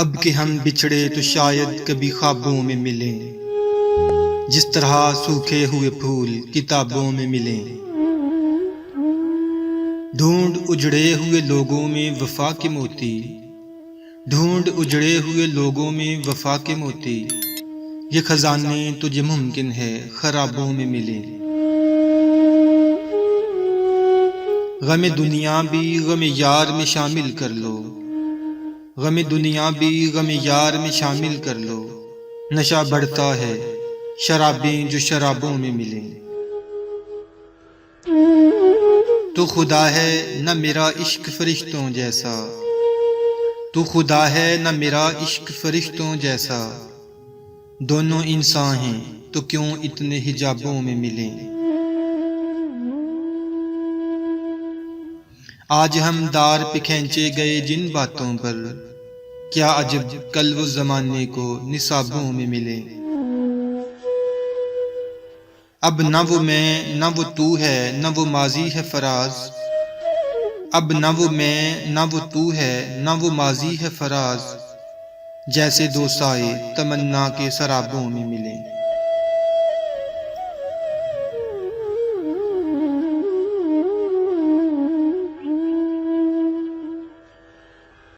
اب کہ ہم بچھڑے تو شاید کبھی خوابوں میں ملیں، جس طرح سوکھے ہوئے پھول کتابوں میں ملیں۔ ڈھونڈ اجڑے ہوئے لوگوں میں وفا کے موتی، ڈھونڈ اجڑے ہوئے لوگوں میں وفا کے موتی، یہ خزانے تجھے ممکن ہے خرابوں میں ملیں۔ غم دنیا بھی غم یار میں شامل کر لو، غم دنیا بھی غم یار میں شامل کر لو، نشہ بڑھتا ہے شرابیں جو شرابوں میں ملیں۔ تو خدا ہے نہ میرا عشق فرشتوں جیسا، تو خدا ہے نہ میرا عشق فرشتوں جیسا، دونوں انسان ہیں تو کیوں اتنے حجابوں میں ملیں۔ آج ہم دار پہ کھینچے گئے جن باتوں پر، کیا عجب کل وہ زمانے کو نصابوں میں ملے۔ اب نہ وہ میں نہ وہ تو ہے، نہ وہ ماضی ہے فراز، اب نہ وہ میں نہ وہ تو ہے، نہ وہ ماضی ہے فراز، جیسے دو سائے تمنا کے سرابوں میں ملیں۔